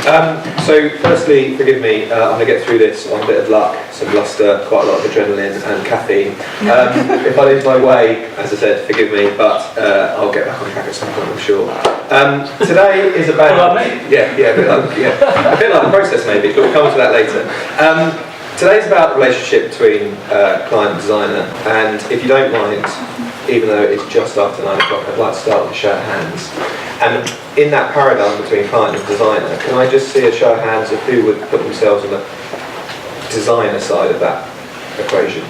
So firstly, forgive me, I'm going to get through this on a bit of luck, some bluster, quite a lot of adrenaline and caffeine. If I lose my way, as I said, forgive me, but I'll get back on track at some point, I'm sure. Today is about... Like me? Yeah, a bit like the process maybe, but we'll come to that later. Today's about the relationship between client and designer, and if you don't mind, even though it's just after 9 o'clock, I'd like to start with a show of hands. And in that paradigm between client and designer, can I just see a show of hands of who would put themselves on the designer side of that equation?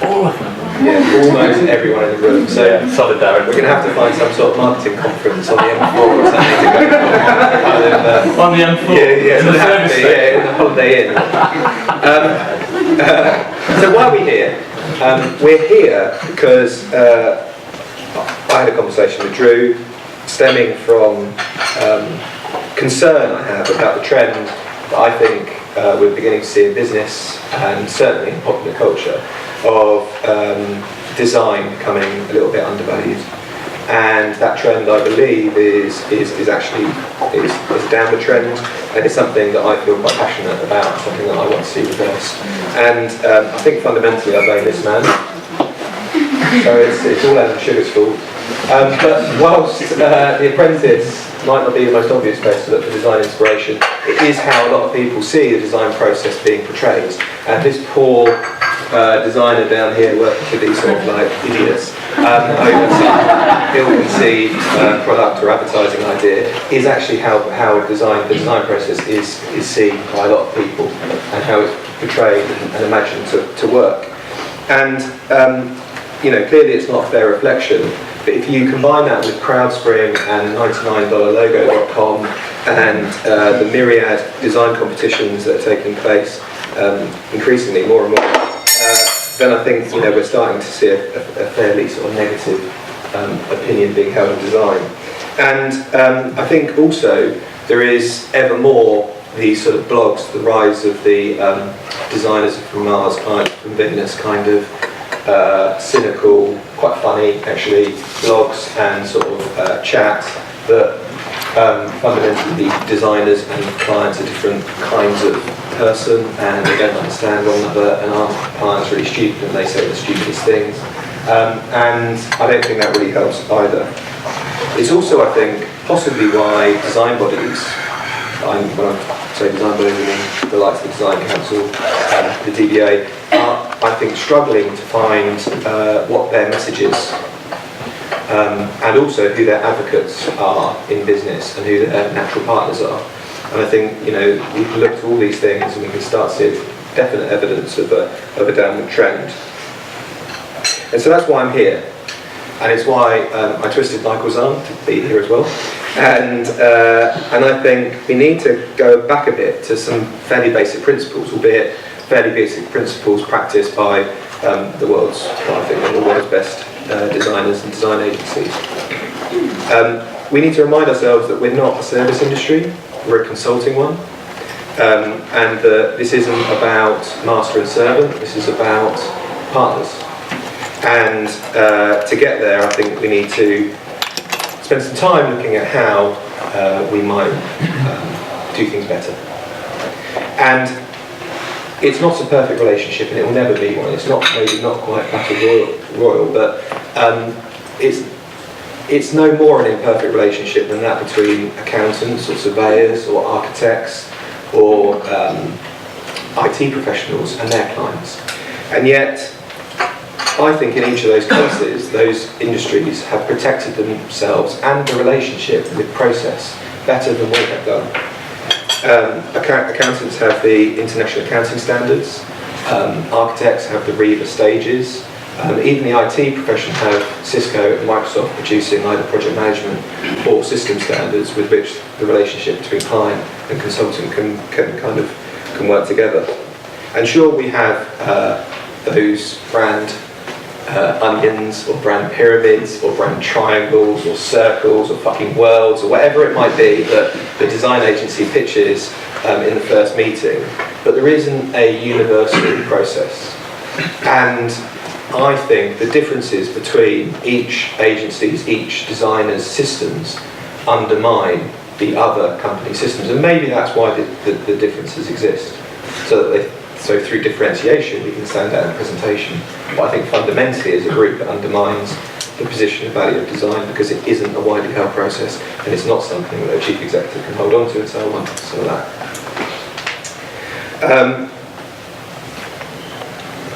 All of them. Yeah, almost everyone in the room. So solidarity. We're going to have to find some sort of marketing conference on the M4 or something to go on the M4? Yeah, in the service station. in the Holiday Inn. So why are we here? We're here because I had a conversation with Drew, stemming from concern I have about the trend that I think we're beginning to see in business and certainly in popular culture of design becoming a little bit undervalued. And that trend, I believe, is actually a downward trend, and it's something that I feel quite passionate about, something that I want to see reversed. And I think fundamentally I blame this man. So it's all Alan Sugar's fault. But whilst The Apprentice might not be the most obvious place to look for design inspiration, it is how a lot of people see the design process being portrayed. And this poor designer down here working for these sort of like idiots over some ill-conceived product or advertising idea is actually how the design process is seen by a lot of people and how it's portrayed and imagined to work. And clearly it's not a fair reflection, but if you combine that with CrowdSpring and $99logo.com and the myriad design competitions that are taking place increasingly more and more, then I think we're starting to see a fairly sort of negative opinion being held of design. And I think also there is ever more these sort of blogs, the rise of the designers from Mars, clients from Venus kind of cynical, quite funny actually, blogs and sort of chat that fundamentally designers and clients are different kinds of person and they don't understand one another and aren't clients really stupid and they say the stupidest things. And I don't think that really helps either. It's also, I think, possibly why design bodies, when I say design bodies, I mean the likes of the Design Council, the DBA, are, I think, struggling to find what their message is. And also who their advocates are in business and who their natural partners are. And I think we can look at all these things and we can start to see definite evidence of a downward trend. And so that's why I'm here, and it's why I twisted Michael's arm to be here as well. And I think we need to go back a bit to some fairly basic principles, albeit fairly basic principles practiced by the world's best designers and design agencies. We need to remind ourselves that we're not a service industry, we're a consulting one, and this isn't about master and servant, this is about partners. And to get there, I think we need to spend some time looking at how we might do things better. And it's not a perfect relationship, and it will never be one. It's maybe not quite battle royal, but it's no more an imperfect relationship than that between accountants or surveyors or architects or IT professionals and their clients. And yet, I think in each of those cases, those industries have protected themselves and the relationship with process better than we have done. Accountants have the International Accounting Standards, architects have the REBA stages, even the IT profession have Cisco and Microsoft producing either project management or system standards with which the relationship between client and consultant can work together. And sure, we have those brand onions or brand pyramids or brand triangles or circles or fucking worlds or whatever it might be that the design agency pitches in the first meeting, but there isn't a universal process. And I think the differences between each agency's, each designer's systems undermine the other company systems, and maybe that's why the differences exist. So through differentiation we can stand out in presentation. But I think fundamentally as a group it undermines the position and value of design because it isn't a widely held process and it's not something that a chief executive can hold on to and say, I want some of that.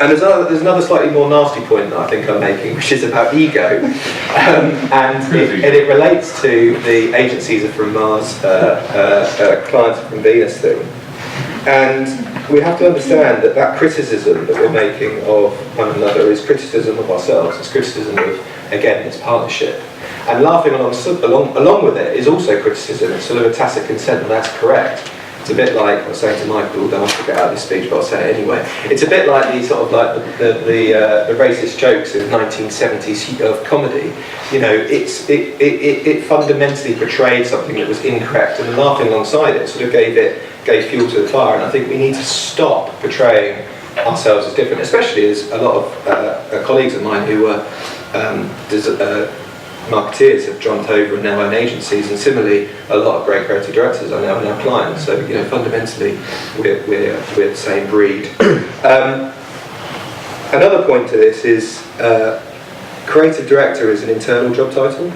And there's another slightly more nasty point that I think I'm making, which is about ego. And it relates to the agencies are from Mars, clients are from Venus thing. And we have to understand that criticism that we're making of one another is criticism of ourselves. It's criticism of, again, this partnership. And laughing along with it is also criticism. It's sort of a tacit consent, and that's correct. It's a bit like I was saying to Michael, although I forget out of this speech, but I'll say it anyway. It's a bit like the sort of like the racist jokes of 1970s of comedy. You know, it fundamentally portrayed something that was incorrect, and laughing alongside it sort of gave fuel to the fire. And I think we need to stop portraying ourselves as different, especially as a lot of colleagues of mine who were marketeers have jumped over and now own agencies, and similarly a lot of great creative directors are now our clients. So you know, fundamentally we're the same breed. Another point to this is creative director is an internal job title.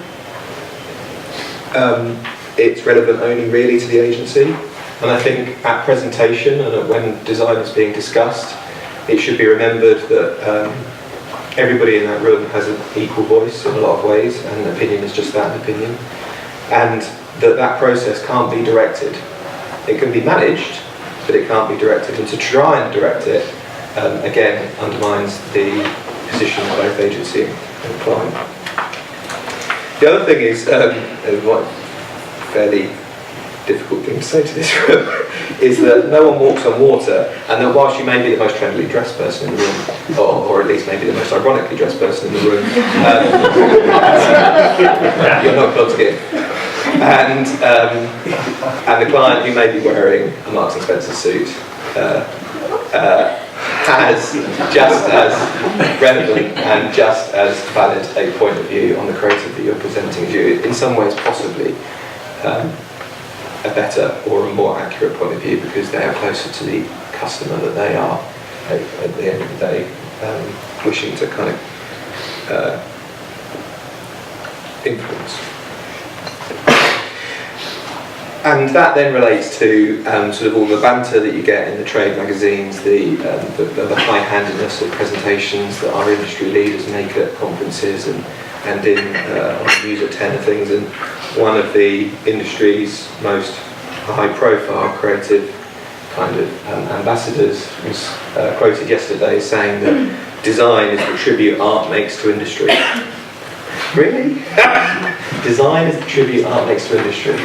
It's relevant only really to the agency, and I think at presentation and when design is being discussed it should be remembered that everybody in that room has an equal voice in a lot of ways, and an opinion is just that, an opinion. And that process can't be directed. It can be managed, but it can't be directed. And to try and direct it, again, undermines the position of both agency and client. The other thing is, what fairly difficult thing to say to this room, is that no one walks on water, and that whilst you may be the most trendily dressed person in the room, or at least maybe the most ironically dressed person in the room, you're not close to it. And the client who may be wearing a Marks & Spencer suit has just as relevant and just as valid a point of view on the creative that you're presenting to you, in some ways possibly a better or a more accurate point of view, because they are closer to the customer that they are at the end of the day, wishing to kind of influence. And that then relates to sort of all the banter that you get in the trade magazines, the high-handedness of presentations that our industry leaders make at conferences and in on the News at 10 and things. And one of the industry's most high-profile creative kind of ambassadors was quoted yesterday saying that design is the tribute art makes to industry. Really? Design is the tribute art makes to industry.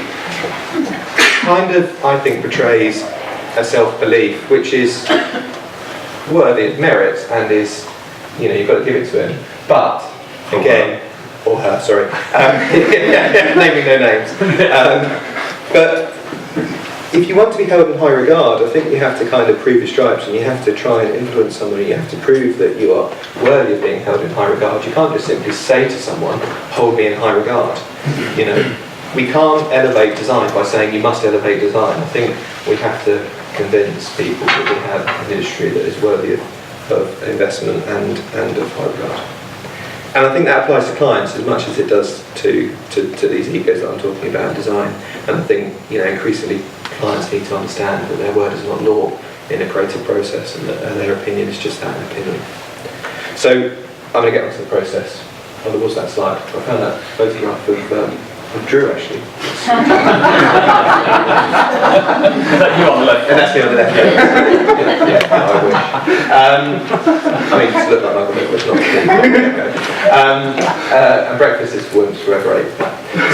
Kind of, I think, portrays a self-belief which is worthy of merit and is, you know, you've got to give it to him. But again, or her, sorry, naming no names. But if you want to be held in high regard, I think you have to kind of prove your stripes, and you have to try and influence someone. You have to prove that you are worthy of being held in high regard. You can't just simply say to someone, hold me in high regard. You know, we can't elevate design by saying you must elevate design. I think we have to convince people that we have an industry that is worthy of investment and of high regard. And I think that applies to clients as much as it does to these egos that I'm talking about in design. And I think, you know, increasingly clients need to understand that their word is not law in a creative process, and that their opinion is just that, an opinion. So I'm going to get onto the process. Oh, there was that slide. I found that photograph of Drew, actually. Is that you on the left? And that's me on the left, yeah, I wish. I mean, it's looked like Michael Mick, but it's not. And breakfast is for women's forever 8.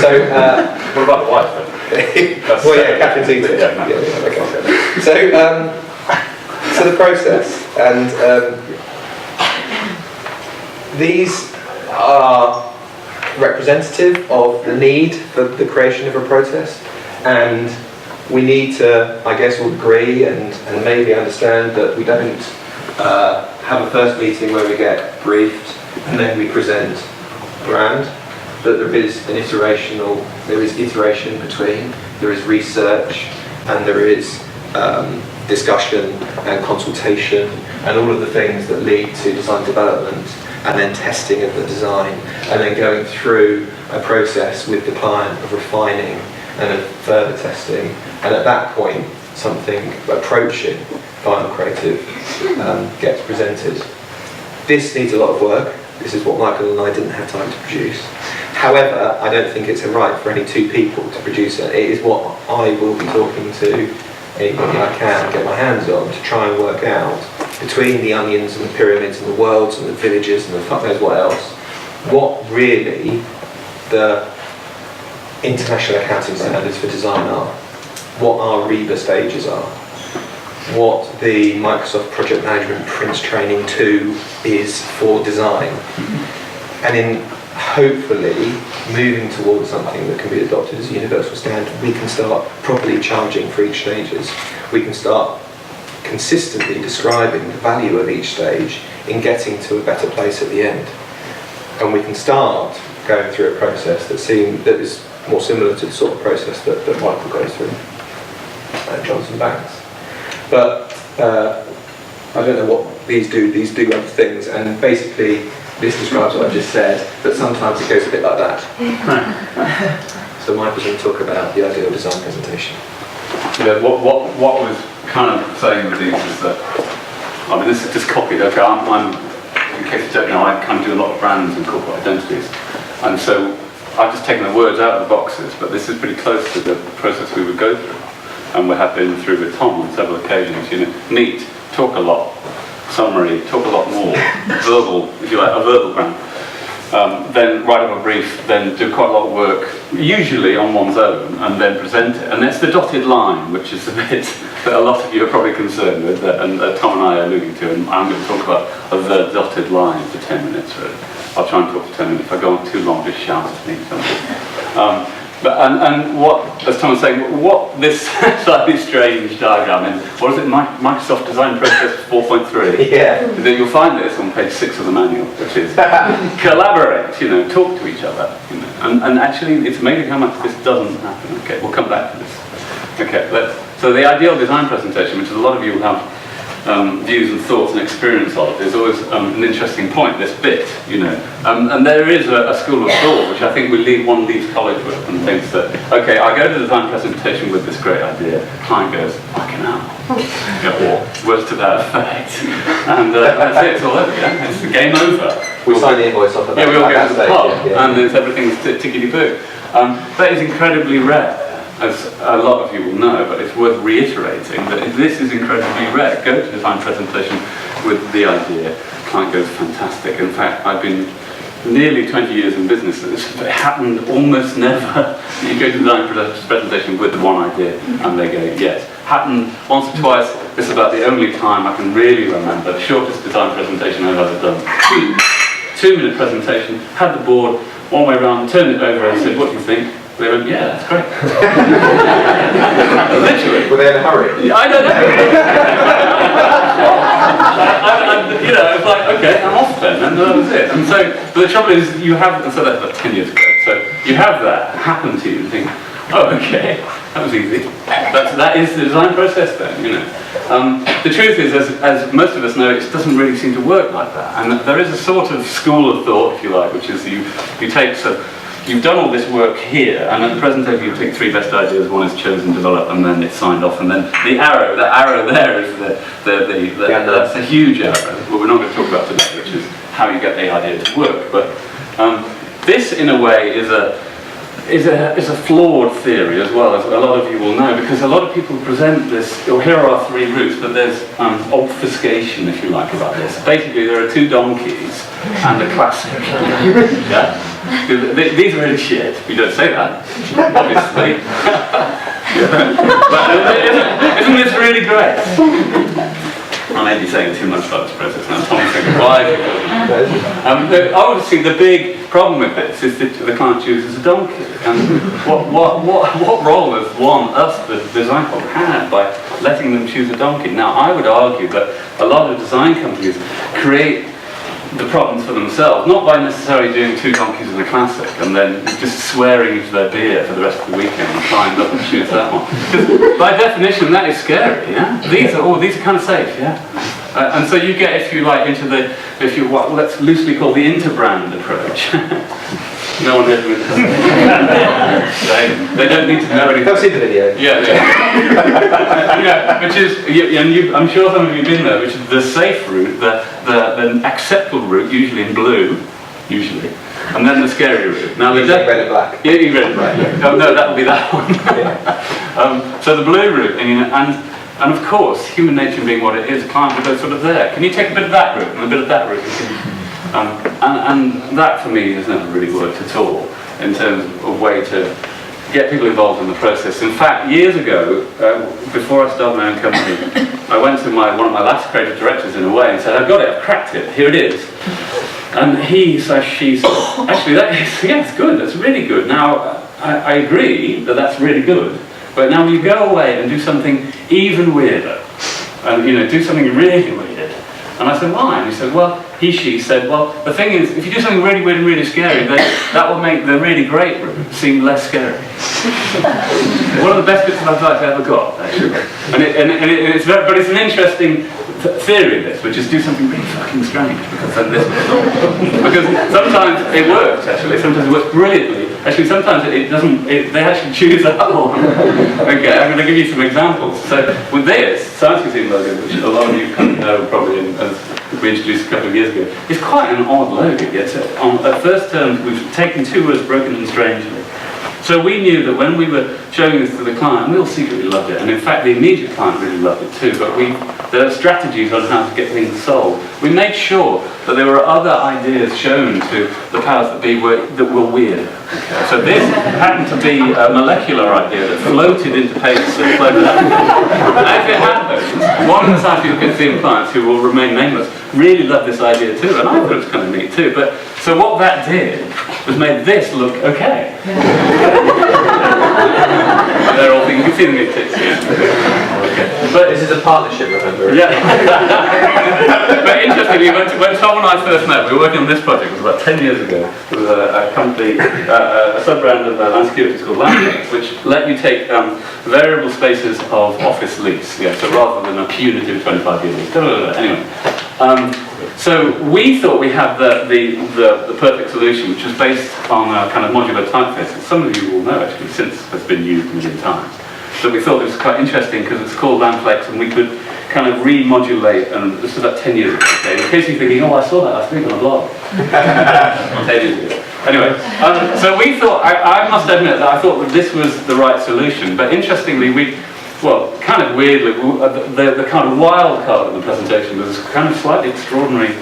So, what about the wife then? Well, yeah, Catherine's eating. Yeah, okay. So the process, and these are representative of the need for the creation of a process, and we need to, I guess, all agree and maybe understand that we don't have a first meeting where we get briefed and then we present brand. that there is iteration between, there is research, and there is discussion and consultation, and all of the things that lead to design development, and then testing of the design, and then going through a process with the client of refining and then further testing, and at that point something approaching final creative gets presented. This needs a lot of work. This is what Michael and I didn't have time to produce. However, I don't think it's a right for any two people to produce it. It is what I will be talking to anybody I can get my hands on to try and work out, between the onions and the pyramids and the worlds and the villages and the fuck knows what else, what really the international accounting standards for design are, what our REBA stages are, what the Microsoft Project Management Prince Training 2 is for design, and in hopefully moving towards something that can be adopted as a universal standard, we can start properly charging for each stages. We can start consistently describing the value of each stage in getting to a better place at the end. And we can start going through a process that is more similar to the sort of process that Michael goes through at Johnson Banks. But I don't know what these do. These do other things, and basically this describes what I've just said, but sometimes it goes a bit like that. So Michael's going to talk about the ideal design presentation. Yeah, what was kind of saying with these is that, I mean, this is just copied. Okay, I'm in case you don't know, I kind of do a lot of brands and corporate identities, and so I've just taken the words out of the boxes, but this is pretty close to the process we would go through, and we have been through with Tom on several occasions. You know, meet, talk a lot, summary, talk a lot more, verbal, if you like, a verbal brand. Then write up a brief, then do quite a lot of work, usually on one's own, and then present it. And that's the dotted line, which is the bit that a lot of you are probably concerned with, and Tom and I are alluding to, and I'm going to talk about the dotted line for 10 minutes, really. I'll try and talk for 10 minutes. If I go on too long, just shout at me. And what, as Tom was saying, what this slightly strange diagram in, what is it, Microsoft Design Process 4.3? Yeah. You'll find this on page 6 of the manual, which is collaborate, you know, talk to each other. You know, and actually, it's amazing how much this doesn't happen. Okay, we'll come back to this. Okay, so the ideal design presentation, which a lot of you will have views and thoughts and experience of, is always an interesting point, this bit, you know. And there is a school of thought, which I think one leaves college with, and thinks that, okay, I go to the design presentation with this great idea, client goes, fucking hell, or words to that effect, and that's it, it's all over, yeah? It's the game over. We sign the invoice off of that. Yeah, we all go to the pub, and everything's tickety-boo. That is incredibly rare, as a lot of you will know, but it's worth reiterating that this is incredibly rare. Go to design presentation with the idea, client goes, fantastic. In fact, I've been nearly 20 years in business, but it happened almost never. You go to design presentation with the one idea, and they go, yes. Happened once or twice. This is about the only time I can really remember. The shortest design presentation I've ever done. 2-minute presentation, had the board, one way around, turned it over and said, what do you think? They went, yeah, that's great. Literally. Were they in a hurry? I don't know. You know, it's like, okay, I'm off then, and that was it. And so, but the trouble is, you have, and so that's about 10 years ago, so you have that happen to you and think, oh, okay, that was easy. That is the design process then, you know. The truth is, as most of us know, it doesn't really seem to work like that. And there is a sort of school of thought, if you like, which is you take, so you've done all this work here, and at the presentation you take 3 best ideas, one is chosen, developed, and then it's signed off, and then the arrow there is that's a huge arrow, but we're not going to talk about today, which is how you get the idea to work. But this, in a way, is a flawed theory as well, as a lot of you will know, because a lot of people present this, or here are our 3 routes, but there's obfuscation, if you like, about this. Basically, there are 2 donkeys and a classic. Yeah? These are really shit. We don't say that, obviously. But isn't this really great? I may be saying too much about this process now. Tom's thinking, why? Obviously, the big problem with this is that the client chooses a donkey. And what role has us, the design club, had by letting them choose a donkey? Now, I would argue that a lot of design companies create the problems for themselves, not by necessarily doing 2 donkeys and a classic and then just swearing into their beer for the rest of the weekend and trying not to choose that one. Because by definition, that is scary, yeah? These are kind of safe, yeah? And so you get, if you like, into the, what let's loosely call the interbrand approach. No one ever they don't need to know anything. They'll see the video. Yeah. Which is, I'm sure some of you have been there, which is the safe route, the acceptable route, usually in blue, and then the scary route. Now the red and black. Yeah, red and black. Oh no, that would be that one. So the blue route, and of course, human nature being what it is, a client will go sort of there. Can you take a bit of that route and a bit of that route? And that for me has never really worked at all in terms of way to get people involved in the process. In fact, years ago, before I started my own company, I went to one of my last creative directors in a way and said, I've got it, I've cracked it, here it is. And he/she said, actually, it's good, that's really good. Now, I agree that that's really good, but now you go away and do something even weirder, and do something really weird. And I said, why? And he said, well, she said, well, the thing is, if you do something really weird and really scary, then that will make the really great route seem less scary. One of the best bits of advice I ever got, actually. But it's an interesting theory, this, which is do something really fucking strange, because then this because sometimes it works, actually. Sometimes it works brilliantly. Actually, sometimes it doesn't. They actually choose that one. Okay, I'm going to give you some examples. So with this Science Museum logo, which a lot of you kind of know probably, as we introduced a couple of years ago, it's quite an odd logo. Yet at first terms, we've taken 2 words, broken and strangely. So we knew that when we were showing this to the client, we all secretly loved it, and in fact the immediate client really loved it too, but there are strategies on how to get things sold. We made sure that there were other ideas shown to the powers that be that were weird. Okay. So this happened to be a molecular idea that floated into pages and floated out. As it happens, one of the Science Museum clients, who will remain nameless, really loved this idea too, and I thought it was kind of neat too. But so what that did was made this look okay. They're all thinking, you can see them get tips. Okay. But this is a partnership, remember? Yeah. But interestingly, when Tom and I first met, we were working on this project. It was about 10 years ago. It was a company, a sub-brand of land securities called Foulkes, which let you take variable spaces of office lease. Yeah, so rather than a punitive 25-year lease. Anyway. So we thought we had the perfect solution, which was based on a kind of modular typeface that some of you will know actually since has been used a million times. So we thought it was quite interesting because it's called Landflex, and we could kind of remodulate, and this was about 10 years ago. Okay? In case you're thinking, oh, I saw that last week on a blog. 10 years ago. Anyway, so we thought, I must admit that I thought that this was the right solution, but interestingly, kind of weirdly, the kind of wild card of the presentation was this kind of slightly extraordinary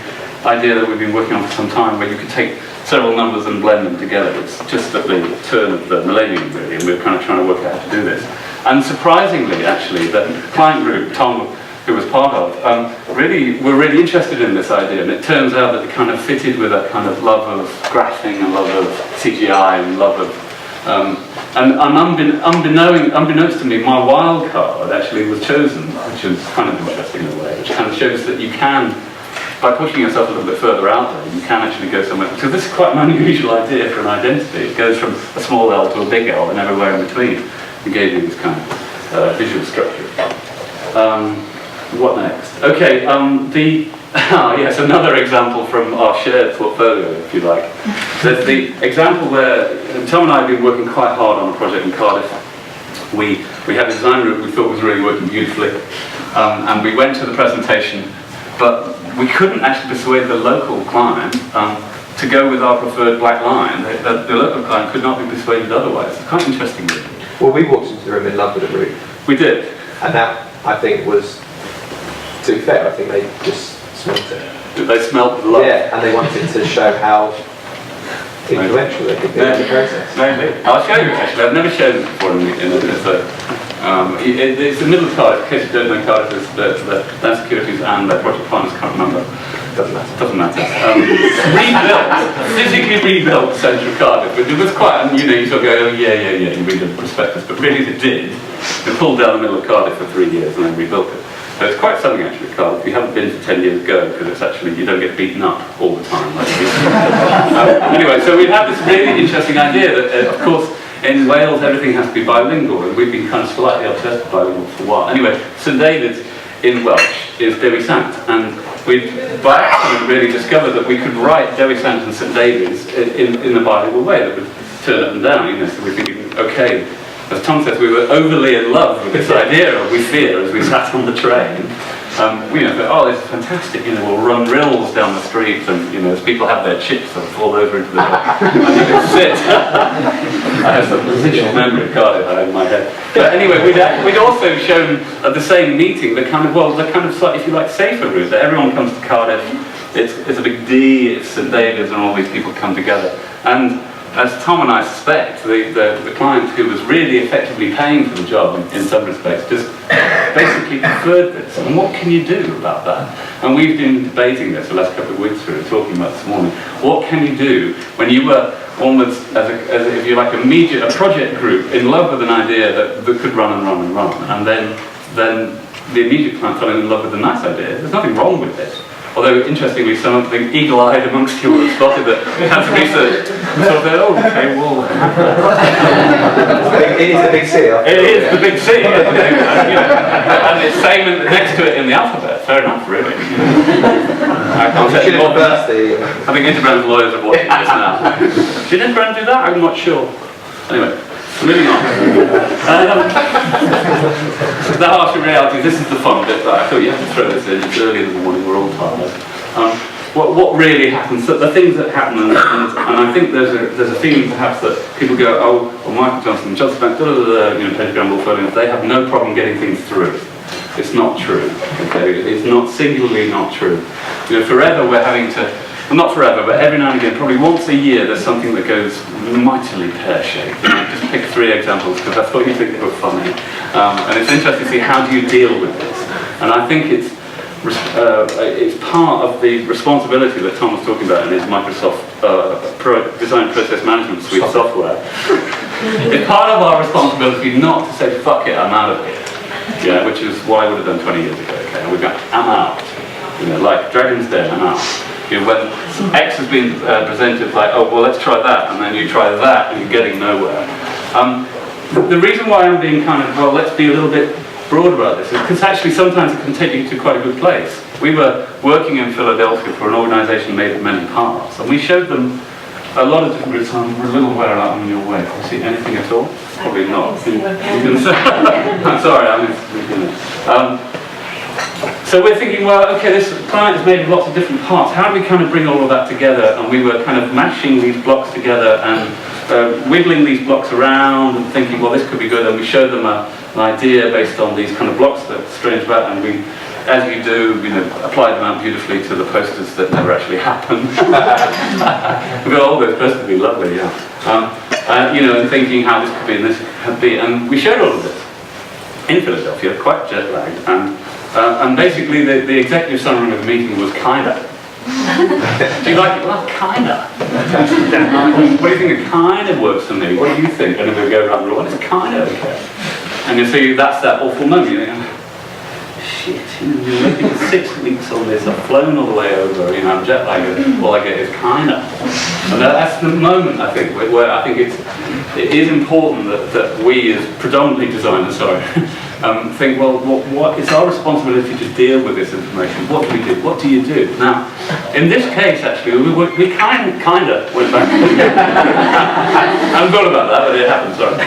idea that we've been working on for some time, where you could take several numbers and blend them together. It's just at the turn of the millennium, really, and we're kind of trying to work out how to do this. And surprisingly, actually, the client group, Tom, who was part of, were really interested in this idea, and it turns out that it kind of fitted with a kind of love of graphing and love of CGI and love of and unbeknownst to me, my wild card actually was chosen, which was kind of interesting in a way, which kind of shows that you can, by pushing yourself a little bit further out there, you can actually go somewhere. Because this is quite an unusual idea for an identity. It goes from a small L to a big L and everywhere in between. It gave you this kind of visual structure. What next? Okay, yes, another example from our shared portfolio, if you like. There's the example where Tom and I have been working quite hard on a project in Cardiff. We had a design route we thought was really working beautifully, and we went to the presentation, but we couldn't actually persuade the local client to go with our preferred black line. The local client could not be persuaded otherwise. It's quite interesting. Well, we walked into the room in love with the route. We did. And that, I think, was, to be fair, I think they just smelt it. Did they smelt the love? Yeah, and they wanted to show how influential they could be in the process. Maybe. I'll show you actually. I've never shown it before it's the middle of Cardiff. In case you don't know, Cardiff is the land securities and the project partners, can't remember. Doesn't matter. Physically rebuilt the centre of Cardiff. But it was quite, you sort of go, oh yeah, you read the prospectus. But really it did. They pulled down the middle of Cardiff for 3 years and then rebuilt it. So it's quite something actually, Carl, if you haven't been for 10 years, go, because it's actually, you don't get beaten up all the time. Like anyway, so we had this really interesting idea that, of course, in Wales everything has to be bilingual, and we've been kind of slightly obsessed with bilingual for a while. Anyway, St David's in Welsh is Dewi Sant, and we, by accident, really discovered that we could write Dewi Sant and St David's in the bilingual way that would turn up and down, you know, so we're thinking, okay, as Tom says, we were overly in love with this idea of we fear as we sat on the train. You know, but, oh, this is fantastic, you know, we'll run rills down the streets and, you know, as people have their chips, they'll fall over into the and you can sit. I have some residual memory of Cardiff in my head. But anyway, we'd also shown at the same meeting the kind of, well, the kind of, if you like, safer route, that everyone comes to Cardiff, it's a big D, it's St David's, and all these people come together. And as Tom and I suspect, the client who was really effectively paying for the job in some respects just basically preferred this. And what can you do about that? And we've been debating this the last couple of weeks through, talking about this morning. What can you do when you were almost, as if you like, a project group in love with an idea that could run and run and run, and then the immediate client fell in love with a nice idea. There's nothing wrong with it. Although, interestingly, something eagle-eyed amongst you would have spotted that cancer research sort of said, oh, okay, well... It is a big C. It is the big C, and it's same next to it in the alphabet. Fair enough, really. I can't say more than that. I think Interbrand's lawyers are watching this now. Did Interbrand do that? I'm not sure. Anyway. Moving on. The harsh reality, this is the fun bit that I thought you have to throw this in. It's early in the morning, we're all tired. What really happens, the things that happen, and I think there's a feeling perhaps that people go, oh, well, Michael Johnson, Johnson Bank, you know, Pedro Gamble, they have no problem getting things through. It's not true. Okay, it's not singularly not true. You know, forever we're having to. Well, not forever, but every now and again, probably once a year, there's something that goes mightily pear-shaped. You know, just pick 3 examples because I thought you think they were funny. And it's interesting to see how do you deal with this. And I think it's part of the responsibility that Tom was talking about in his Microsoft Design Process Management Suite software. It's part of our responsibility not to say, fuck it, I'm out of here. Yeah, which is what I would have done 20 years ago. Okay, and we've got, I'm out. You know, like Dragon's Den, I'm out. You know, when X has been presented like, oh, well, let's try that, and then you try that, and you're getting nowhere. The reason why I'm being kind of, well, let's be a little bit broad about this is because actually sometimes it can take you to quite a good place. We were working in Philadelphia for an organisation made of many parts, and we showed them a lot of different routes. I'm a little aware I'm on your way. Can you see anything at all? Probably not. I'm sorry, so we're thinking, well, okay, this client is made of lots of different parts. How do we kind of bring all of that together? And we were kind of mashing these blocks together and wiggling these blocks around and thinking, well, this could be good. And we showed them an idea based on these kind of blocks that strange about, and we, as you do, you know, applied them out beautifully to the posters that never actually happened. We thought, oh, those posters would be lovely, yeah. You know, and thinking how this could be and this could be, and we showed all of this in Philadelphia, quite jet lagged, and basically the executive summary of the meeting was kinda. Do you like it? Well, kinda. What do you think? It kind of works for me. What do you think? And then we go around the room, it's kind of okay. And you see, that's that awful moment. You think, shit, you're making 6 weeks on this, I've flown all the way over, you know, I'm jet lagged, all I get is kinda. And that's the moment, I think, where I think it is important that we as predominantly designers, think, well, what is our responsibility to deal with this information? What do we do? What do you do? Now, in this case, actually, we kind of went back. I haven't thought about that, but it happened, sorry.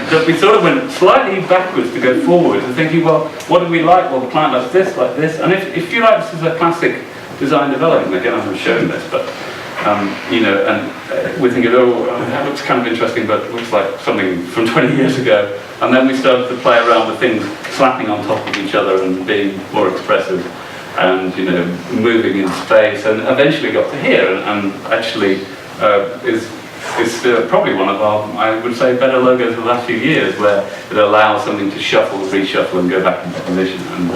But we sort of went slightly backwards to go forward and thinking, well, what do we like? Well, the client likes this, like this. And if you like, this is a classic design development. Again, I haven't shown this, but you know, and we're thinking, oh, that looks kind of interesting, but it looks like something from 20 years ago. And then we started to play around with things slapping on top of each other and being more expressive and, you know, moving in space, and eventually got to here, and actually is still probably one of our, I would say, better logos of the last few years, where it allows something to shuffle, reshuffle, and go back into position. And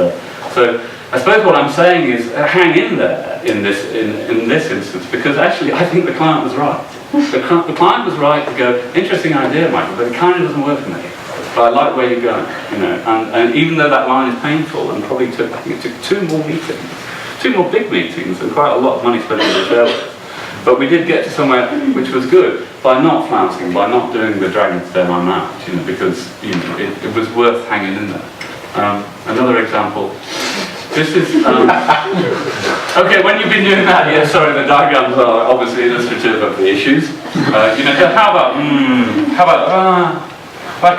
so I suppose what I'm saying is hang in there in this instance, because actually I think the client was right. The client was right to go, interesting idea, Michael, but it kind of doesn't work for me. but I like where you're going, you know. And even though that line is painful, and probably took, I think it took 2 more meetings, 2 more big meetings, and quite a lot of money spent on the trailers. But we did get to somewhere which was good by not flouncing, by not doing the dragon's den on out, you know, because you know, it was worth hanging in there. Another example. This is okay. When you've been doing that, yeah. Sorry, the diagrams are obviously illustrative of the issues. You know, how about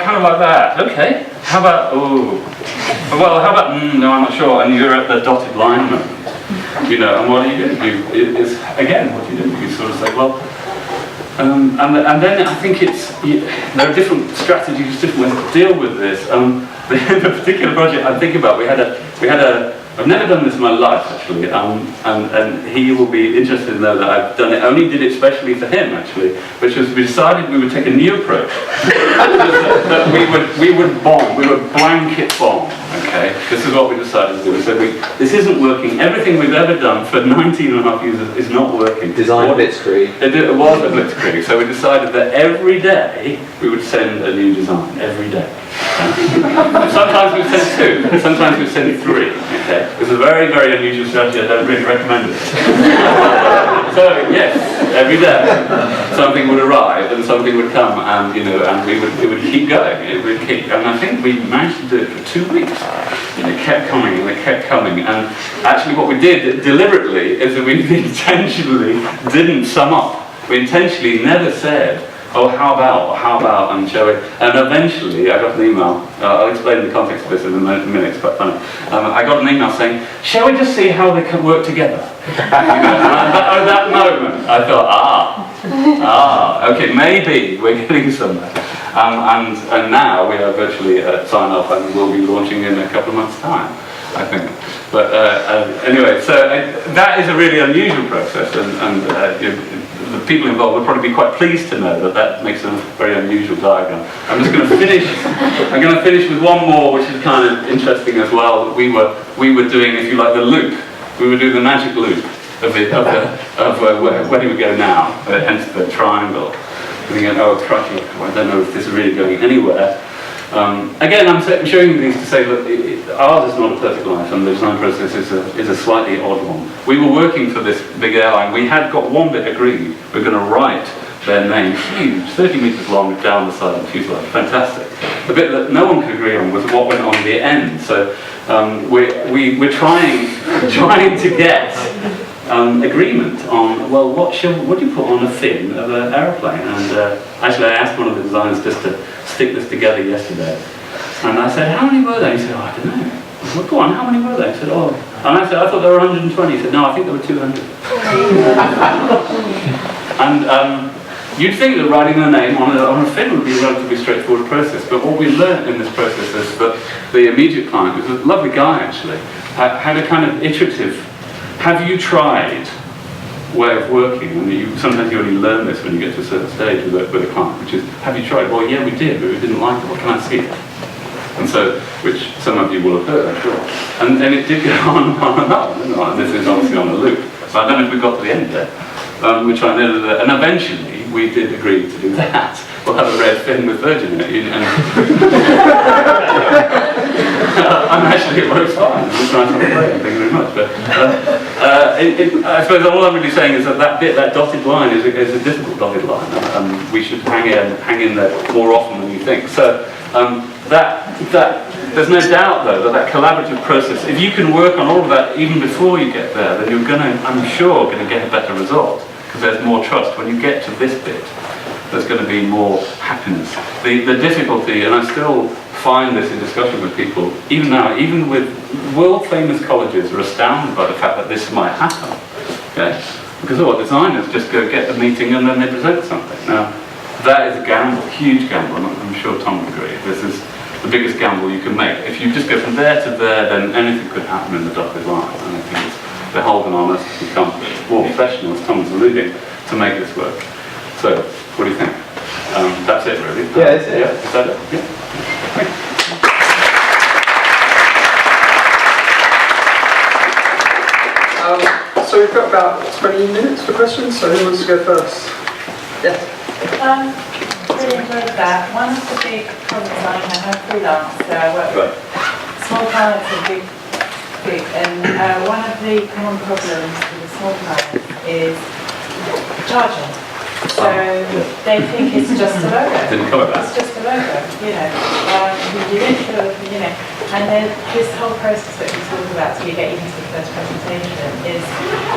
kind of like that? Okay. How about well, how about no, I'm not sure. And you're at the dotted line moment. You know, and what do? It's again, what do? You sort of say, well, and then I think there are different strategies, different ways to deal with this. The particular project I'm thinking about, we had a. I've never done this in my life actually, and he will be interested to know that I've done it. I only did it specially for him actually, which was we decided we would take a new approach. that we would bomb, we would blanket bomb. Okay, this is what we decided to do. So this isn't working. Everything we've ever done for 19 and a half years is not working. Design blitzkrieg. It was a blitzkrieg. So we decided that every day we would send a new design. Every day. Sometimes we send 2. Sometimes we send 3. Okay. It's a very, very unusual strategy. I don't really recommend it. So yes, every day something would arrive and something would come, and you know, and it would keep going. It would keep, and I think we managed to do it for 2 weeks. And it kept coming, and it kept coming. And actually, what we did deliberately is that we intentionally didn't sum up. We intentionally never said, oh, how about, and shall we? And eventually, I got an email. I'll explain the context of this in a minute. It's quite funny. I got an email saying, "Shall we just see how they can work together?" And at that moment, I thought, okay, maybe we're getting somewhere. And now we are virtually at sign off, and we'll be launching in a couple of months' time, I think. But anyway, so that is a really unusual process, and the people involved would probably be quite pleased to know that that makes a very unusual diagram. I'm just going to finish. I'm going to finish with one more, which is kind of interesting as well. We were doing, if you like, the loop. We would do the magic loop of where do we go now? Hence the triangle. Thinking, oh, crikey, I don't know if this is really going anywhere. Again, I'm showing you these to say that ours is not a perfect life, and the design process is a slightly odd one. We were working for this big airline. We had got one bit agreed. We're going to write their name, huge, 30 meters long, down the side of the fuselage. Fantastic. The bit that no one could agree on was what went on the end. So we're trying to get agreement on, well, what do you put on a fin of an aeroplane? And actually, I asked one of the designers just to stick this together yesterday. And I said, how many were there? He said, oh, I don't know. Well, go on, how many were there? He said, oh. And I said, I thought there were 120. He said, no, I think there were 200. And you'd think that writing the name on a fin would be a relatively straightforward process, but what we learned in this process is that the immediate client, who was a lovely guy actually, had a kind of iterative, have you tried way of working, and sometimes you only learn this when you get to a certain stage with a client, which is, have you tried? Well, yeah, we did, but we didn't like it. Well, can I see it? And so, which some of you will have heard, I'm sure. And it did go on and on, and this is obviously on a loop. So I don't know if we got to the end there. We tried, and eventually we did agree to do that. We'll have a red fin with Virgin in it. And actually it works fine. It's nice on the plane, thank you very much. But I suppose all I'm really saying is that dotted line is a difficult dotted line, and we should hang in there more often than you think. So there's no doubt though that collaborative process, if you can work on all of that even before you get there, then you're I'm sure going to get a better result, because there's more trust. When you get to this bit, there's going to be more happiness. The difficulty, and I still find this in discussion with people, even now, even with world-famous colleges are astounded by the fact that this might happen. Okay? Because designers just go get a meeting and then they present something. Now, that is a gamble, huge gamble, and I'm sure Tom would agree. This is the biggest gamble you can make. If you just go from there to there, then anything could happen in the dotted line. And I think it's beholden on us to become more professional, as Tom's alluding, to make this work. So, what do you think? That's it, really. Yeah, that's it. Yeah, is that it? Yeah. So we've got about 20 minutes for questions, so who wants to go first? Yes. really enjoyed that. One of the big problems I have, I'm freelance, so I work with small clients and big, and one of the common problems with the small clients is charging. So they think it's just a logo. It's just a logo, you know. You know, and then this whole process that we talk about, so you get even to the first presentation,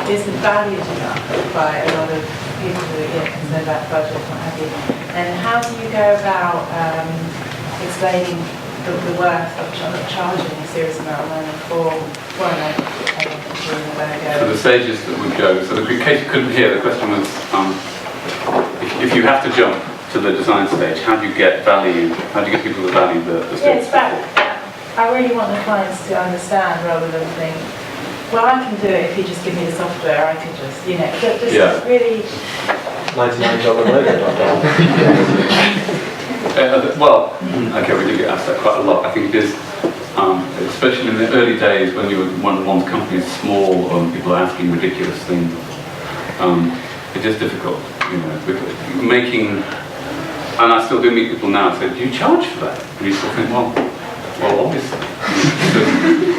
isn't valued enough by a lot of people who are concerned about budget and what have you. And how do you go about explaining the worth of charging a serious amount of money for a logo? So the stages that would go, so in case you couldn't hear, the question was, if you have to jump to the design stage, how do you get value, how do you get people to value the Yeah, it's back. I really want the clients to understand rather than think, well, I can do it if you just give me the software, I can just, you know, just really... $99 logo, well, okay, we do get asked that quite a lot. I think it is, especially in the early days when you were one's company is small, people are asking ridiculous things. It is difficult, you know, making, and I still do meet people now and say, do you charge for that? And you still think, well obviously.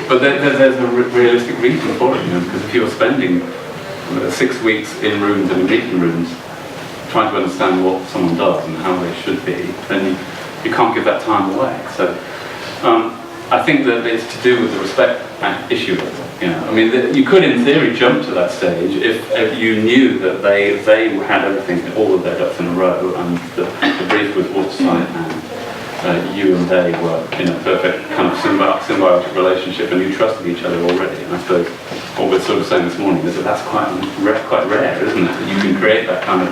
But there's a realistic reason for it, you know, because if you're spending 6 weeks in rooms and in meeting rooms trying to understand what someone does and how they should be, then you can't give that time away. So I think that it's to do with the respect issue. You know, I mean, you could in theory jump to that stage if you knew that they had everything, all of their ducks in a row, and the brief was watertight, and you and they were in a perfect kind of symbiotic relationship, and you trusted each other already. And I suppose what we're sort of saying this morning is that that's quite rare, isn't it? That you can create that kind of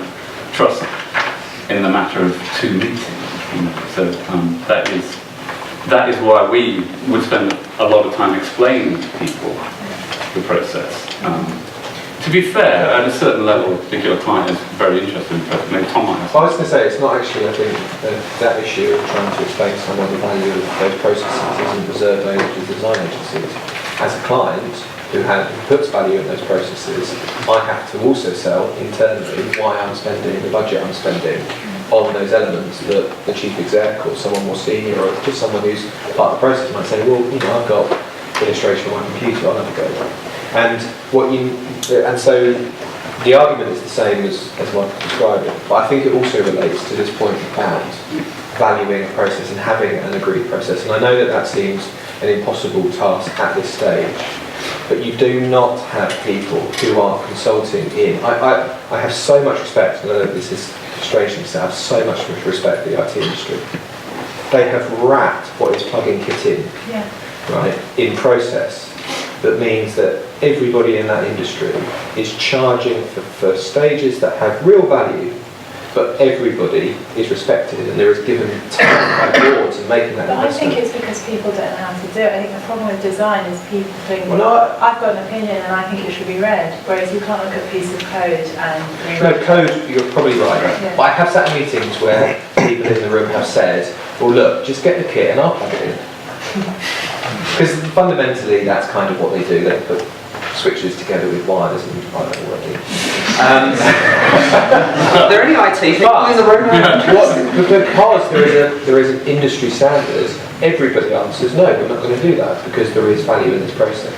trust in the matter of 2 meetings. You know? So that is why we would spend a lot of time explaining to people the process. To be fair, at a certain level, a particular client is very interested in the process. Maybe Tom might have. I was going to say, it's not actually, I think, that issue of trying to explain to someone the value of those processes isn't reserved only to design agencies. As a client who puts value in those processes, I have to also sell internally why I'm spending the budget I'm spending on those elements that the chief exec or someone more senior or just someone who's part of the process might say, well, you know, I've got illustration on my computer, I'll have a go. And so the argument is the same as what I described it, but I think it also relates to this point about valuing a process and having an agreed process. And I know that seems an impossible task at this stage, but you do not have people who are consulting in. I have so much respect, and I know this is strange to say, I have so much respect for the IT industry. They have wrapped what is plugging kit in, right, in process. That means that everybody in that industry is charging for stages that have real value, but everybody is respected and there is given time by boards in making that investment. I think it's because people don't know how to do it. I think the problem with design is people think, I've got an opinion and I think it should be read, whereas you can't look at a piece of code and... No, code, you're probably right. Yeah. But I have sat in meetings where people in the room have said, well look, just get the kit and I'll plug it in. Because fundamentally that's kind of what they do. They put switches together with wires and I don't know what they do. Are there any IT people in the room? Because there is an industry standard, everybody answers no, we're not going to do that because there is value in this process.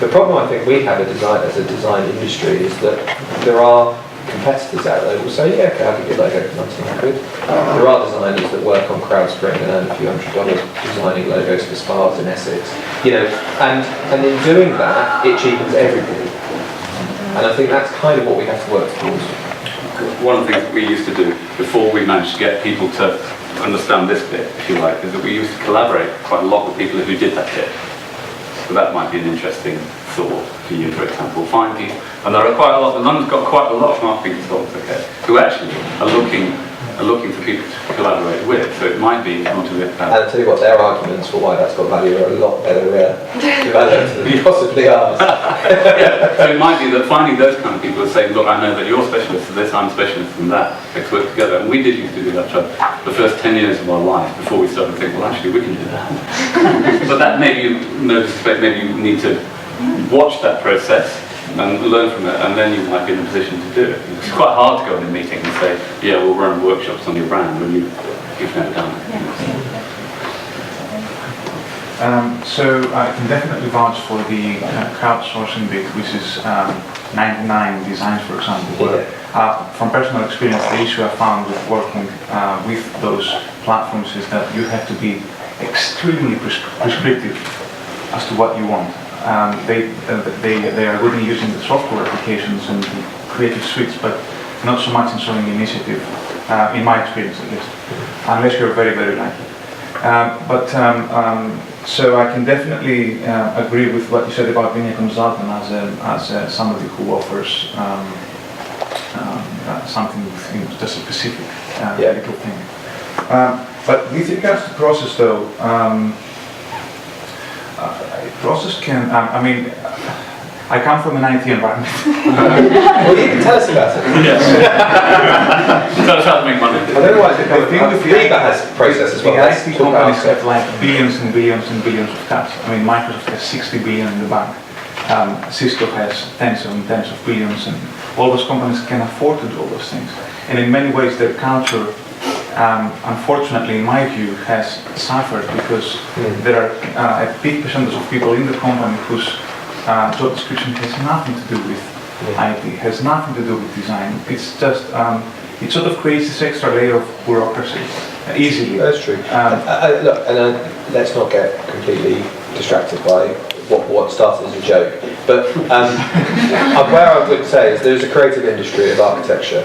The problem I think we have as a design industry is that there are competitors out there who will say, yeah, okay, I'll give you a logo for 1900. There are designers that work on CrowdSpring and earn a few $100 designing logos for spas in Essex. You know, and in doing that, it cheapens everybody. And I think that's kind of what we have to work towards. One of the things that we used to do before we managed to get people to understand this bit, if you like, is that we used to collaborate quite a lot with people who did that bit. So that might be an interesting thought for you, for example. Find people, and there are quite a lot, London's got quite a lot of marketing consultants, okay, who actually are looking for people to collaborate with. So it might be not a bit bad. And I'll tell you what, their arguments for why that's got value are a lot better developed than possibly ours. Yeah, so it might be that finding those kind of people are saying, look, I know that you're specialist in this, I'm specialist in that, let's work together. And we did used to do that for the first 10 years of our life before we started to think, well, actually, we can do that. But that maybe you notice, maybe you need to watch that process and learn from it, and then you might be in a position to do it. It's quite hard to go in a meeting and say, yeah, we'll run workshops on your brand when you've never done it. So I can definitely vouch for the crowdsourcing bit, which is 99 designs, for example. Where, from personal experience, the issue I found with working with those platforms is that you have to be extremely prescriptive as to what you want. They are good in using the software applications and the creative suites, but not so much in showing initiative, in my experience at least, unless you're very, very lucky. So I can definitely agree with what you said about being a consultant as somebody who offers something with just a specific little thing. But with regards to process though, process can, I come from an IT environment. Well, you can tell us about it. Yes. Tell us how to make money. I don't know why Reba has process as well. The IT companies have like billions and billions and billions of tabs. Microsoft has 60 billion in the bank. Cisco has tens and tens of billions, and all those companies can afford to do all those things. And in many ways, their culture, unfortunately, in my view, has suffered because there are a big percentage of people in the company whose job description has nothing to do with IT, has nothing to do with design. It's just, it sort of creates this extra layer of bureaucracy easily. That's true. Look, let's not get completely distracted by what started as a joke. But where I would say is there's a creative industry of architecture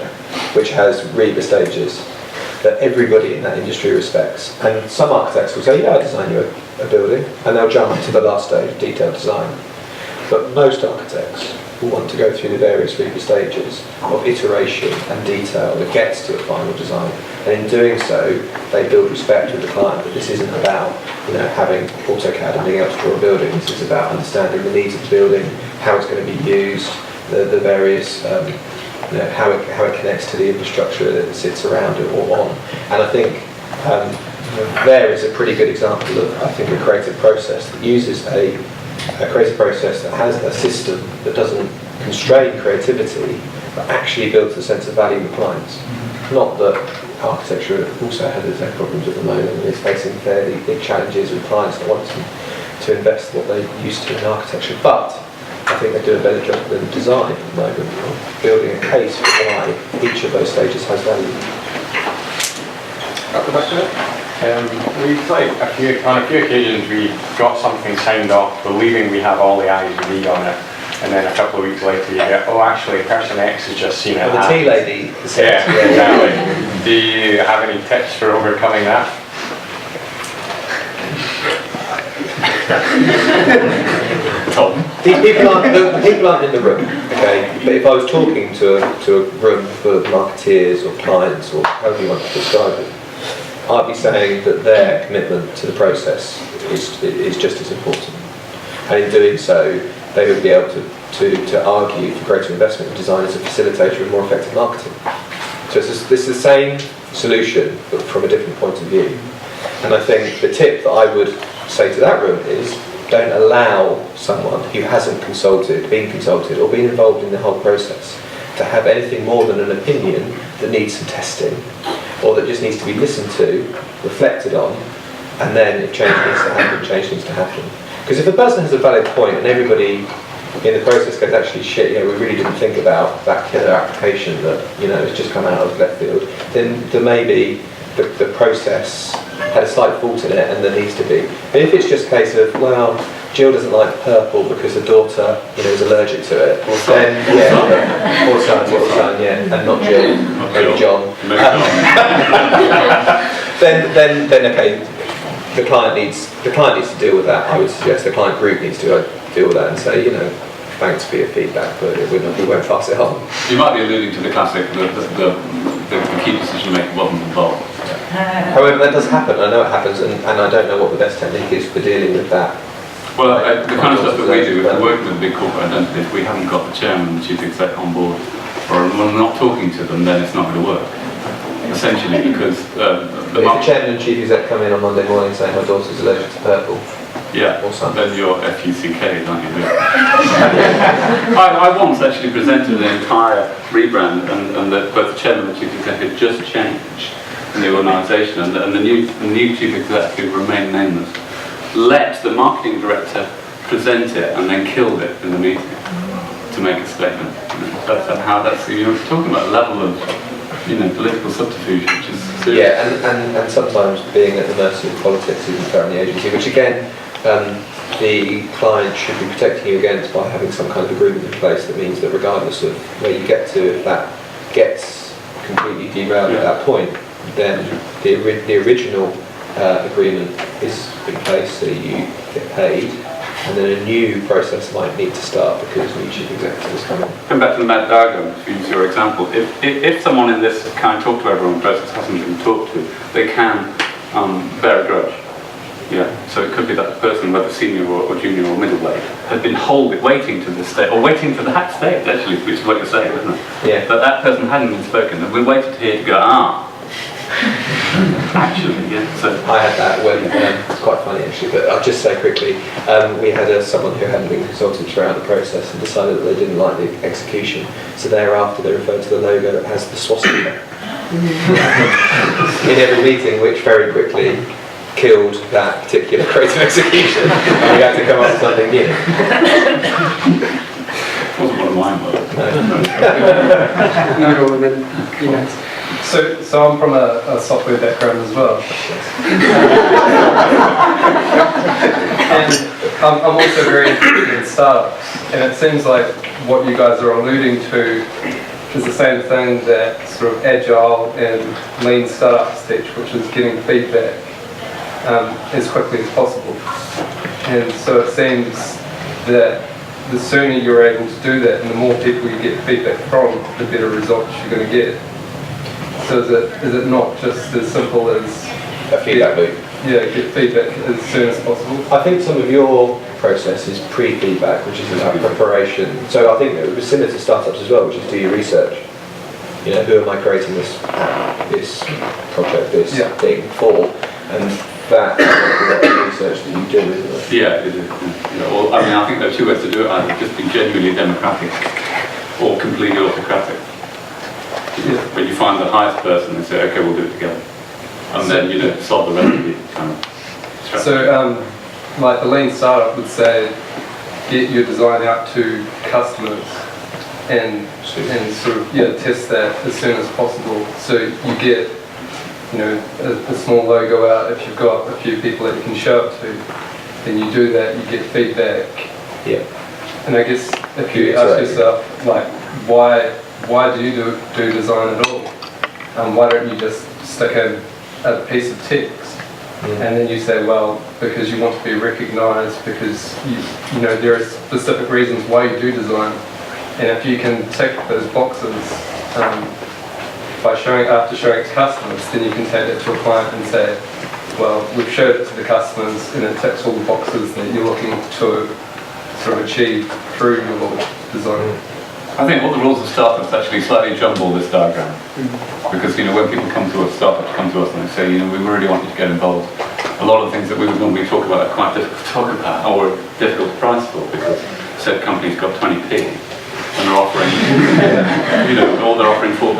which has Reba stages that everybody in that industry respects. And some architects will say, yeah, I design you a building, and they'll jump to the last stage, detailed design. But most architects will want to go through the various Reba stages of iteration and detail that gets to a final design. And in doing so, they build respect with the client. But this isn't about having AutoCAD and being able to draw a building. This is about understanding the needs of the building, how it's going to be used, the various how it connects to the infrastructure that sits around it or on. And I think there is a pretty good example of, I think, a creative process that uses a creative process that has a system that doesn't constrain creativity, but actually builds a sense of value with clients. Not that architecture also has its own problems at the moment and is facing fairly big challenges with clients that want to invest what they used to in architecture, but I think they do a better job than design at the moment of building a case for why each of those stages has value. Got the question? We've on a few occasions we got something signed off believing we have all the I's and E's on it, and then a couple of weeks later you get, oh actually person X has just seen it. Well, the tea lady. Yeah, exactly. Do you have any tips for overcoming that? These people aren't in the room, okay? But if I was talking to a room full of marketeers or clients or however you want to describe it, I'd be saying that their commitment to the process is just as important. And in doing so, they would be able to argue for greater investment in design as a facilitator of more effective marketing. So this is the same solution, but from a different point of view. And I think the tip that I would say to that room is, don't allow someone who hasn't been consulted, or been involved in the whole process to have anything more than an opinion that needs some testing, or that just needs to be listened to, reflected on, and then if change needs to happen, change needs to happen. Because if a person has a valid point and everybody in the process goes, actually shit, we really didn't think about that killer application that has just come out of left field, then there may be the process had a slight fault in it and there needs to be. But if it's just a case of, well, Jill doesn't like purple because her daughter is allergic to it, then or son, and not Jill, maybe John. then okay, the client needs to deal with that. I would suggest the client group needs to deal with that and say, thanks for your feedback, but we won't pass it on. You might be alluding to the classic, the key decision maker wasn't involved. However, that does happen. I know it happens, and I don't know what the best technique is for dealing with that. Well, the kind of stuff that we do, if we're working with a big corporate identity, if we haven't got the chairman and the chief exec on board, or we're not talking to them, then it's not going to work. Essentially, because if the chairman and chief exec come in on Monday morning saying my daughter's allergic to purple, Yeah, or something. then you're FUCK, aren't you? I once actually presented an entire rebrand, and both the chairman and the chief executive just changed in the organisation, and the new chief executive, who remained nameless, let the marketing director present it and then killed it in the meeting to make a statement. That's you're talking about a level of political subterfuge, which is serious. Yeah, and sometimes being at the mercy of politics isn't fair on the agency, which again, the client should be protecting you against by having some kind of agreement in place that means that regardless of where you get to, if that gets completely derailed at that point, then the original agreement is in place, so you get paid, and then a new process might need to start because new chief executive is coming. Come back to the Mad diagram, to use your example. If someone in this kind of talk to everyone process hasn't been talked to, they can bear a grudge. Yeah, so it could be that the person, whether senior or junior or middleweight, had been waiting to this stage, or waiting to that stage, actually, which is what you're saying, isn't it? Yeah. But that person hadn't been spoken, and we waited here to go, actually, yeah. So I had that when, it's quite funny actually, but I'll just say quickly, we had someone who hadn't been consulted throughout the process and decided that they didn't like the execution, so thereafter they referred to the logo that has the swastika in every meeting, which very quickly killed that particular creative execution, and we had to come up with something new. wasn't one of mine, though. So I'm from a software background as well. And I'm also very interested in startups, and it seems like what you guys are alluding to is the same thing that sort of agile and lean startups teach, which is getting feedback as quickly as possible. And so it seems that the sooner you're able to do that and the more people you get feedback from, the better results you're going to get. So is it not just as simple as A feedback loop. Yeah, get feedback as soon as possible? I think some of your process is pre-feedback, which is about preparation. So I think it was similar to startups as well, which is do your research. Who am I creating this project, this thing for? And that's the research that you do, isn't it? Yeah, it is. Well, I think there are two ways to do it. Either just be genuinely democratic or completely autocratic. When you find the highest person and say, okay, we'll do it together. And then, solve the rest of the kind of strategy. So, like the lean startup would say, get your design out to customers and sort of test that as soon as possible. So you get a small logo out. If you've got a few people that you can show it to, then you do that. You get feedback. Yeah. And I guess if you ask yourself, like, why do you do design at all? Why don't you just stick in a piece of text? And then you say, well, because you want to be recognised, because there are specific reasons why you do design. And if you can tick those boxes after showing it to customers, then you can take it to a client and say, well, we've showed it to the customers and it ticks all the boxes that you're looking to sort of achieve through your design. I think what the rules of startups actually slightly jumble this diagram. Because when people come to us, startups come to us and they say, we really want you to get involved, a lot of the things that we would normally talk about are quite difficult to talk about or difficult to price for, because said company's got 20p and they're offering, or they're offering £4.50 or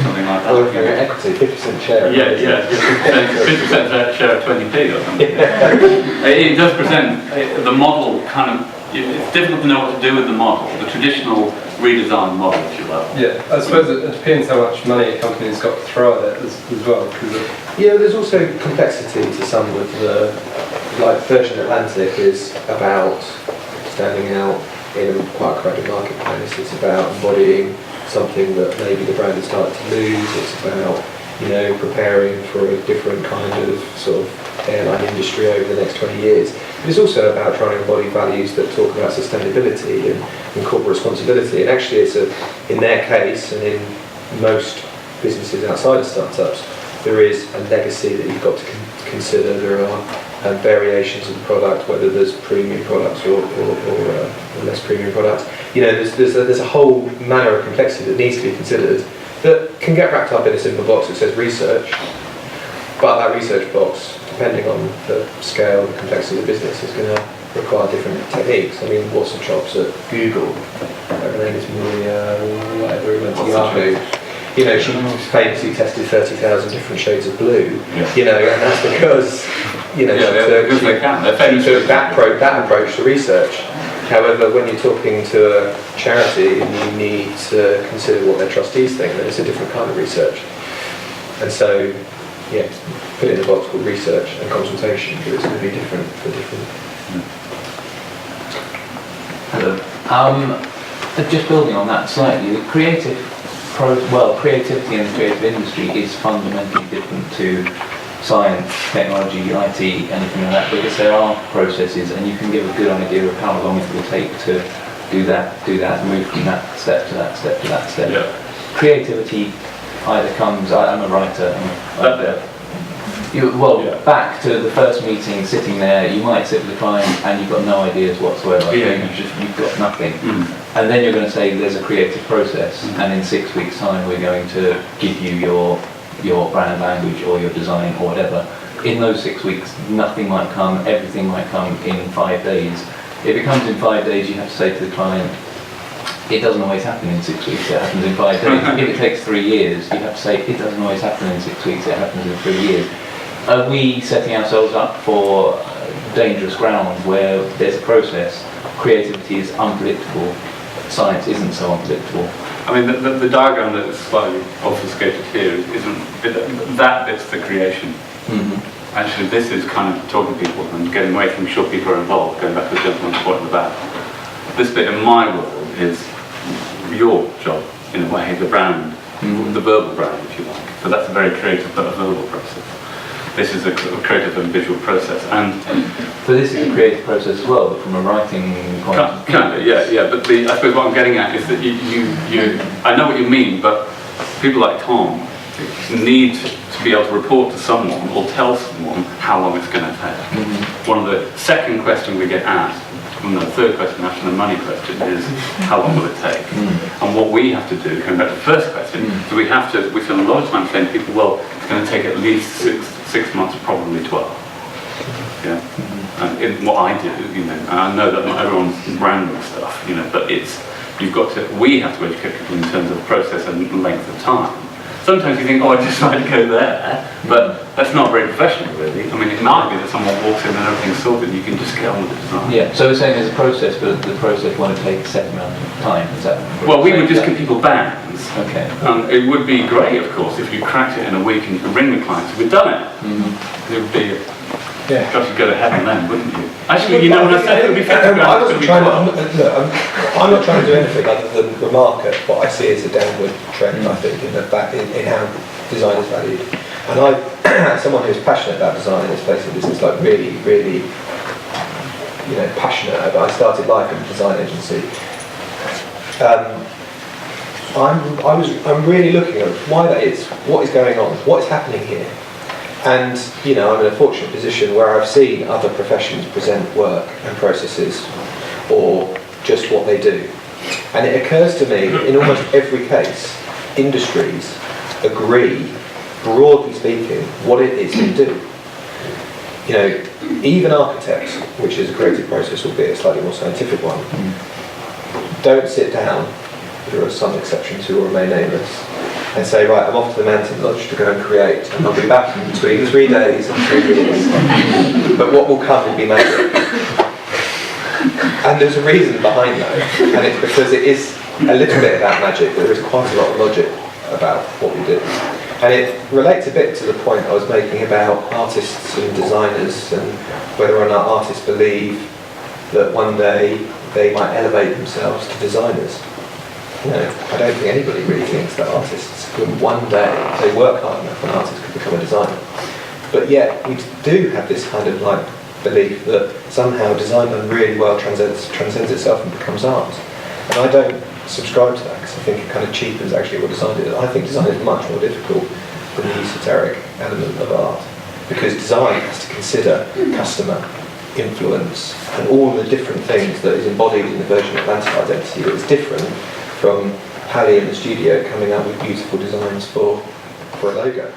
something like that. Or if you're equity, 50% share. Yeah, 50% share of 20p or something. It does present the model kind of. It's difficult to know what to do with the model, the traditional redesigned model, if you like. Yeah, I suppose it depends how much money a company's got to throw at it as well. There's also complexity to some of the, like Virgin Atlantic is about standing out in a quite crowded marketplace. It's about embodying something that maybe the brand has started to lose. It's about preparing for a different kind of sort of airline industry over the next 20 years. But it's also about trying to embody values that talk about sustainability and corporate responsibility. And actually in their case, and in most businesses outside of startups, there is a legacy that you've got to consider. There are variations of the product, whether there's premium products or less premium products. There's a whole manner of complexity that needs to be considered that can get wrapped up in a simple box that says research. But that research box, depending on the scale and complexity of the business, is going to require different techniques. I mean, what's the jobs at Google? Her name is Maria, whatever, who went to Yahoo. You know, she famously tested 30,000 different shades of blue. Yeah. You know, and that's because, you know, because they can. she took that approach to research. However, when you're talking to a charity and you need to consider what their trustees think, then it's a different kind of research. And so, yeah, put it in a box called research and consultation, but it's going to be different for different. Hello. Just building on that slightly, the creativity in the creative industry is fundamentally different to science, technology, IT, anything like that, because there are processes and you can give a good idea of how long it will take to do that, move from that step to that step to that step. Yeah. Creativity either comes, I'm a writer, back to the first meeting, sitting there, you might sit with the client and you've got no ideas whatsoever. You've got nothing. And then you're going to say there's a creative process, and in 6 weeks' time we're going to give you your brand language or your design or whatever. In those 6 weeks, nothing might come, everything might come in 5 days. If it comes in 5 days, you have to say to the client, it doesn't always happen in 6 weeks, it happens in 5 days. If it takes 3 years, you have to say, it doesn't always happen in 6 weeks, it happens in 3 years. Are we setting ourselves up for dangerous ground where there's a process? Creativity is unpredictable, science isn't so unpredictable. I mean, the diagram that is slightly obfuscated here isn't that bit's the creation. Mm-hmm. Actually, this is kind of talking to people and making sure people are involved, going back to the gentleman's point in the back. This bit in my world is your job, in a way, the brand, the verbal brand, if you like. But that's a very creative but a verbal process. This is a creative and visual process, and so this is a creative process as well, but from a writing point of view. Kind of, yeah. But I suppose what I'm getting at is that you I know what you mean, but people like Tom need to be able to report to someone or tell someone how long it's going to take. Mm-hmm. One of the second question we get asked, and the third question after the money question is, how long will it take? Mm-hmm. And what we have to do, coming back to the first question, is we spend a lot of time saying to people, well, it's going to take at least six months, probably 12. Yeah. Mm-hmm. And in what I do, and I know that not everyone's random stuff, but we have to educate people in terms of process and length of time. Sometimes you think, I just like to go there, but that's not very professional, really. I mean, it might be that someone walks in and everything's sorted, and you can just get on with the design. Yeah, so we're saying there's a process, but the process won't take a set amount of time, is that? Well, we would just give people bands. Okay. It would be great, of course, if you cracked it in a week and you could ring the clients, we've done it. Mm-hmm. It would be, gosh, you'd go to heaven then, wouldn't you? Actually, when I said it would be 50 grand, I'm not trying to do anything other than remark at what I see as a downward trend, I think, in how design is valued. And as someone who's passionate about design, is facing business, like really, really, passionate about. I started life in a design agency. I'm really looking at why that is, what is going on, what is happening here. And, I'm in a fortunate position where I've seen other professions present work and processes, or just what they do. And it occurs to me, in almost every case, industries agree, broadly speaking, what it is they do. Even architects, which is a creative process, albeit a slightly more scientific one, don't sit down, there are some exceptions who will remain nameless, and say, right, I'm off to the mountain lodge to go and create, and I'll be back in between 3 days and 3 years. But what will come will be magic. And there's a reason behind that, and it's because it is a little bit about magic, but there is quite a lot of logic about what we do. And it relates a bit to the point I was making about artists and designers, and whether or not artists believe that one day they might elevate themselves to designers. I don't think anybody really thinks that artists could one day, if they work hard enough, an artist could become a designer. But yet we do have this kind of belief that somehow design done really well transcends itself and becomes art. And I don't subscribe to that, because I think it kind of cheapens actually what design is. I think design is much more difficult than the esoteric element of art, because design has to consider customer, influence, and all the different things that is embodied in the Virgin Atlantic identity that is different from Pally in the studio coming up with beautiful designs for a logo.